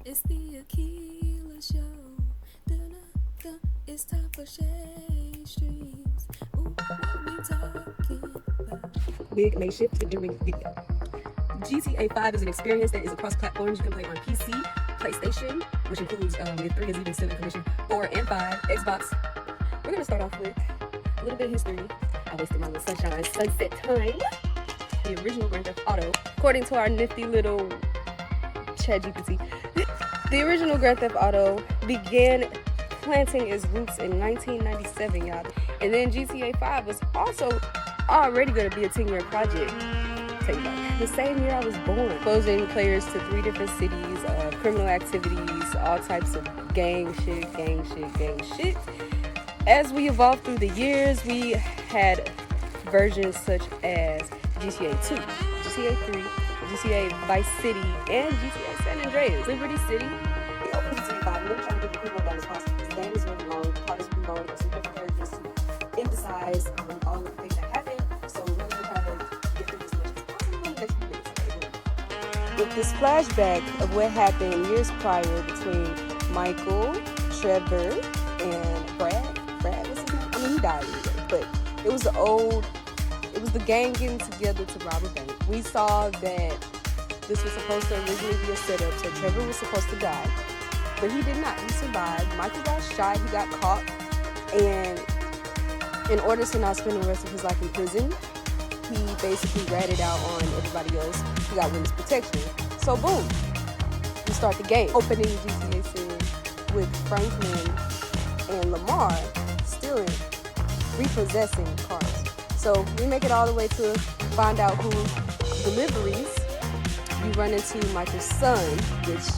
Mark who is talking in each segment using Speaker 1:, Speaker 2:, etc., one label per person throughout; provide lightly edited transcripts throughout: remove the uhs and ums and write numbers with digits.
Speaker 1: It's the Aquila Show. Dun-dun-dun. It's time for ShaeyeStreamz. Ooh, what we talking about?
Speaker 2: Big makeshift during video. GTA 5 is an experience that is across platforms. You can play on PC, PlayStation, which includes if 3 is even still in commission, 4 and 5, Xbox. We're going to start off with a little bit of history. I wasted my little sunset time. The original Grand Theft Auto, according to our nifty little ChatGPT, the original Grand Theft Auto began planting its roots in 1997, y'all. And then GTA 5 was also already going to be a 10-year project. Take that. The same year I was born. Exposing players to 3 different cities, criminal activities, all types of gang shit. As we evolved through the years, we had versions such as GTA 2, GTA 3, GTA Vice City, and GTA San Andreas. Liberty City. We opened GTA 5 and we're trying to get the people done as possible. The game is really long, the plot is really long, there's some different characters to emphasize all of the things that happen. So we're going to try to get through as much as possible in the next few minutes. With this flashback of what happened years prior between Michael, Trevor, and Brad was his name? I mean, he died anyway, but it was the gang getting together to rob a bank. We saw that this was supposed to originally be a setup, so Trevor was supposed to die, but he did not. He survived. Michael got shot, he got caught, and in order to not spend the rest of his life in prison, he basically ratted out on everybody else. He got witness protection. So boom, we start the game. Opening GTA scene with Franklin and Lamar stealing, repossessing cars. So we make it all the way to find out who deliveries. We run into Michael's son, which,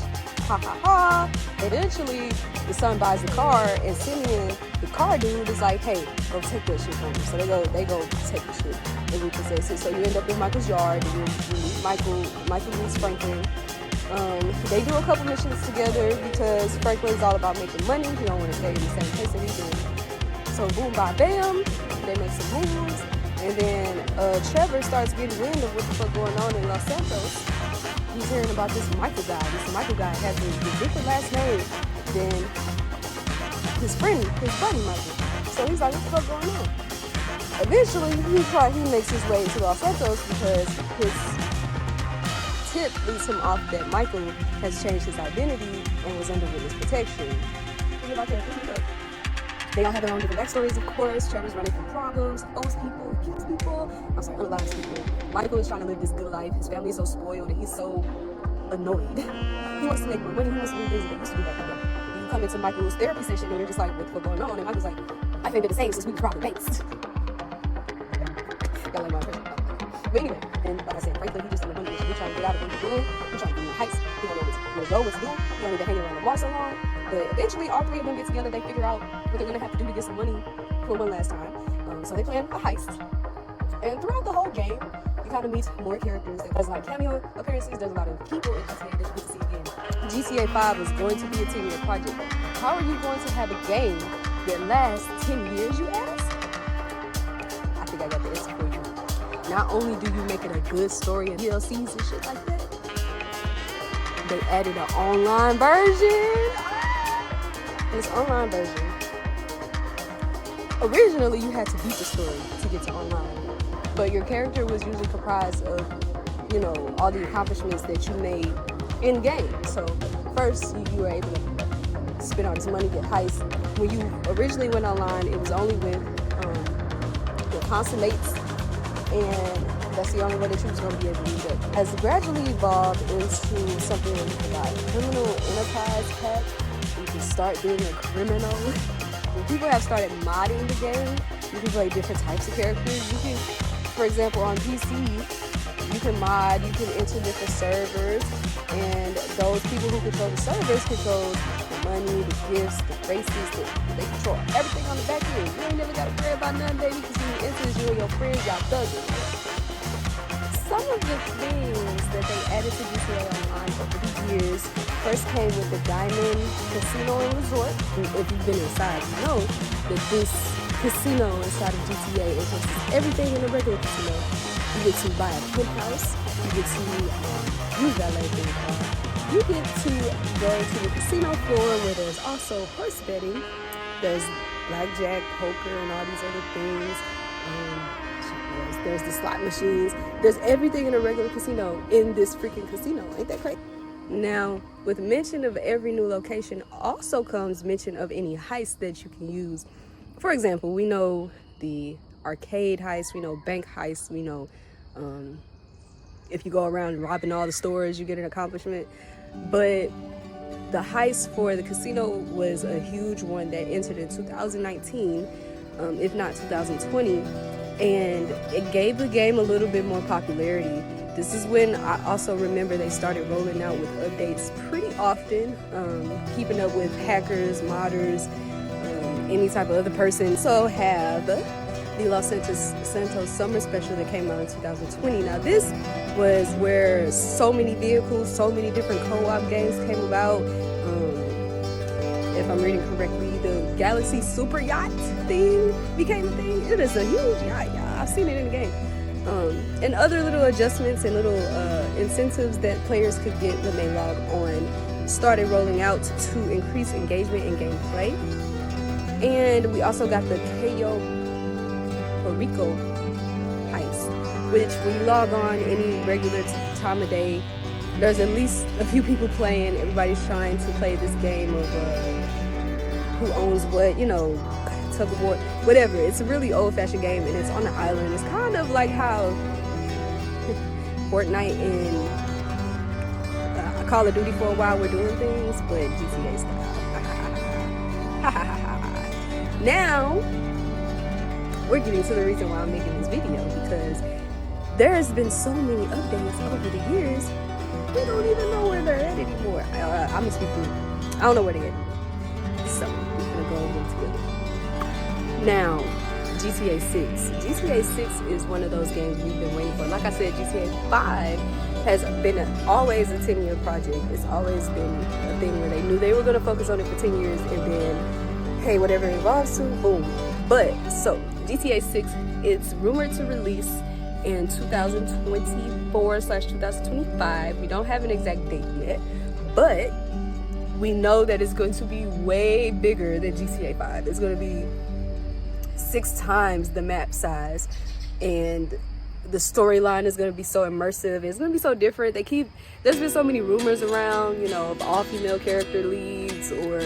Speaker 2: eventually the son buys the car, and Simeon, the car dude, is like, hey, go take that shit from me. So they go take the shit and repossess it. So you end up in Michael's yard, and you meet Michael meets Franklin. They do a couple missions together because Franklin's all about making money. He don't want to stay in the same place that he's in. So boom, bam, bam, they make some moves. And then Trevor starts getting wind of what the fuck going on in Los Santos. He's hearing about this Michael guy. This Michael guy has a different last name than his buddy Michael. So he's like, what the fuck going on? Eventually, he makes his way to Los Santos because his tip leads him off that Michael has changed his identity and was under witness protection. They all have their own different backstories, of course. Trevor's running from problems, owes people, kills people. Unalives people. Michael is trying to live this good life. His family is so spoiled and he's so annoyed. He wants to make more money. He wants to revisit. He wants to do that. You come into Michael's therapy session and you're just like, what's going on? And Michael's like, I think they're the same since we were robbing banks. Y'all like my impression. But anyway, and like I said, Franklin, he just on the money mission. He's trying to get out of what he's doing. He's trying to do heists. He don't know where to go, what to do. He don't need to hang around the bar so long. But eventually, all 3 of them get together. They figure out what they're going to have to do to get some money for one last time. So they plan a heist. And throughout the whole game, you kind of meet more characters. There's a lot of cameo appearances. There's a lot of people in GTA that you get to see again. GTA 5 is going to be a 10-year project. How are you going to have a game that lasts 10 years, you ask? I think I got the answer for you. Not only do you make it a good story and DLCs and shit like that, they added an online version. This online version, originally you had to beat the story to get to online, but your character was usually comprised of, all the accomplishments that you made in game. So first you were able to spend all this money, get heists. When you originally went online, it was only with your consummates, and that's the only way that you was going to be able to use it. As it gradually evolved into something like criminal enterprise pack, you can start being a criminal. When people have started modding the game, you can play different types of characters. You can, for example, on PC, you can mod, you can enter different servers, and those people who control the servers control the money, the gifts, the races, they control everything on the back end. You ain't never got to worry about nothing, baby, because when you enter, you and your friends, y'all thugging. Some of the things that they added to GTA Online over the years first came with the Diamond Casino and Resort. And if you've been inside, you know that this casino inside of GTA encompasses everything in a regular casino. You get to buy a penthouse, you get to use valet for your car, you get to go to the casino floor where there's also horse betting. There's blackjack, poker, and all these other things. There's the slot machines. There's everything in a regular casino in this freaking casino. Ain't that crazy? Now, with mention of every new location also comes mention of any heist that you can use. For example, we know the arcade heist, we know bank heist, we know if you go around robbing all the stores, you get an accomplishment. But the heist for the casino was a huge one that entered in 2019, if not 2020, and it gave the game a little bit more popularity. This is when I also remember they started rolling out with updates pretty often, keeping up with hackers, modders, any type of other person. So have the Los Santos Summer Special that came out in 2020. Now this was where so many vehicles, so many different co-op games came about. If I'm reading correctly, the Galaxy Super Yacht thing became a thing. It is a huge yacht, y'all. I've seen it in the game. And other little adjustments and little incentives that players could get when they log on started rolling out to increase engagement in gameplay. And we also got the Cayo Perico heist, which when you log on any regular time of day, there's at least a few people playing. Everybody's trying to play this game of who owns what, you know, tug of war, whatever. It's a really old-fashioned game, and it's on the island. It's kind of like how Fortnite and Call of Duty for a while were doing things, but GTA style. Now, we're getting to the reason why I'm making this video, because there has been so many updates over the years, we don't even know where they're at anymore. I'm gonna speak through. I don't know where they're at. So, we're gonna go over them together. Now, GTA 6. GTA 6 is one of those games we've been waiting for. Like I said, GTA 5 has been always a 10-year project. It's always been a thing where they knew they were going to focus on it for 10 years, and then, hey, whatever it evolves to, boom. But, so, GTA 6, it's rumored to release in 2024/2025. We don't have an exact date yet, but we know that it's going to be way bigger than GTA 5. It's going to be 6 times the map size, and the storyline is going to be so immersive. It's going to be so different. There's been so many rumors around, you know, of all-female character leads or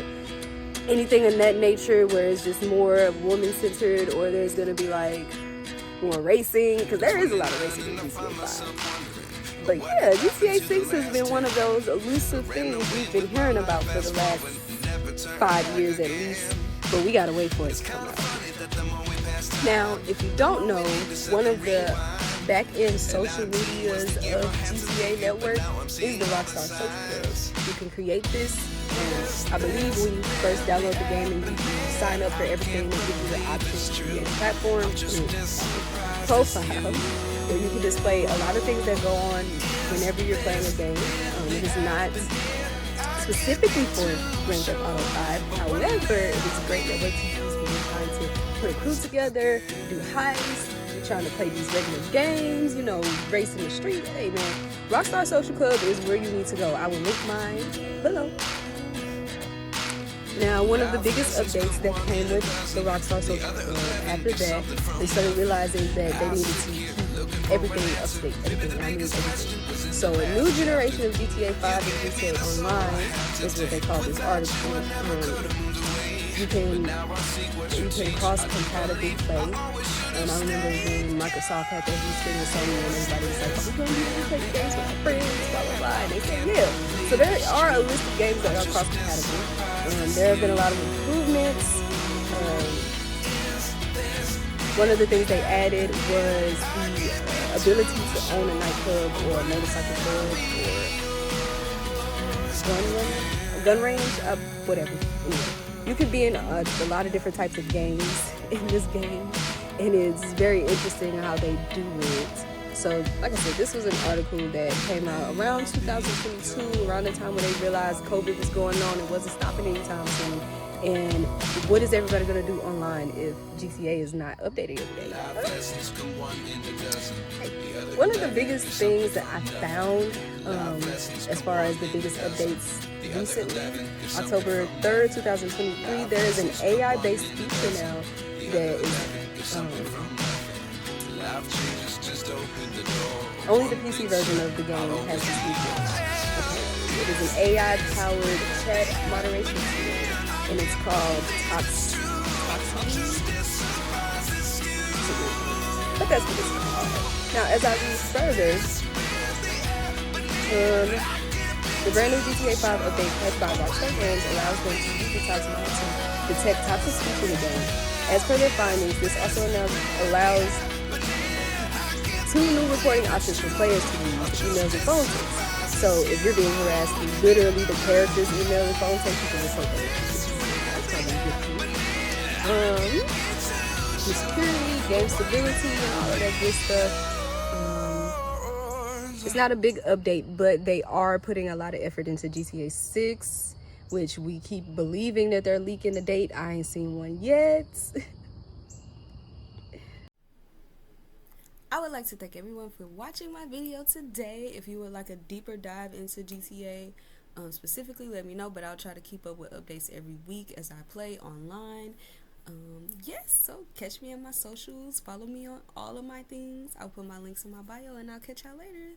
Speaker 2: anything in that nature, where it's just more woman-centered, or there's going to be like more racing, because there is a lot of racing in GTA 5. But yeah, GTA 6 has been one of those elusive things we've been hearing about for the last 5 years at least, but we gotta wait for it to come out. Now, if you don't know, one of the back-end social medias of GTA Network is the Rockstar Social Club. You can create this, and I believe when you first download the game and you sign up for everything, they give you the option to create a platform, profile, where you can display a lot of things that go on whenever you're playing a game. It is not specifically for Grand Theft Auto 5. However, it is a great network to use when you're trying to put a crew together, do heists, you're trying to play these regular games, you know, race in the street. Hey man, Rockstar Social Club is where you need to go. I will link mine below. Now, one of the biggest updates that came with the Rockstar Social Club, after that, they started realizing that they needed to keep everything up to date, everything. So a new generation of GTA 5 and GTA Online is what they call this article. You can cross-compatibly play. And I remember when Microsoft had that huge thing with Sony, and everybody was like, we're going to be able to play games with our friends, blah, blah, blah. And they said, yeah. So there are a list of games that are cross-compatible. And there have been a lot of improvements. One of the things they added was the ability to own a nightclub or a motorcycle club or gun range, whatever. Anyway, you could be in a lot of different types of games in this game, and it's very interesting how they do it. So, like I said, this was an article that came out around 2022, around the time when they realized COVID was going on. It wasn't stopping anytime soon. And what is everybody going to do online if GTA is not updating every day? One of the biggest things that I found as far as the biggest updates recently, October 3rd, 2023, there is an AI-based feature now that is only the PC version of the game has this feature. It is an AI-powered chat moderation tool, and it's called Tox. But that's what it's called. Now, as I read further, the brand new GTA 5 update patched by Rockstar Games allows them to use the Tox mod to detect toxic speech in the game. As per their findings, this also allows 2 new reporting options for players to use: emails and phone texts. So if you're being harassed, literally the characters' email and phone text, you can report them. That's probably good too. The security, game stability, and all of that good stuff. It's not a big update, but they are putting a lot of effort into GTA 6, which we keep believing that they're leaking the date. I ain't seen one yet.
Speaker 1: I would like to thank everyone for watching my video today. If you would like a deeper dive into GTA specifically, let me know, but I'll try to keep up with updates every week as I play online. Yes, so catch me on my socials, follow me on all of my things. I'll put my links in my bio, and I'll catch y'all later.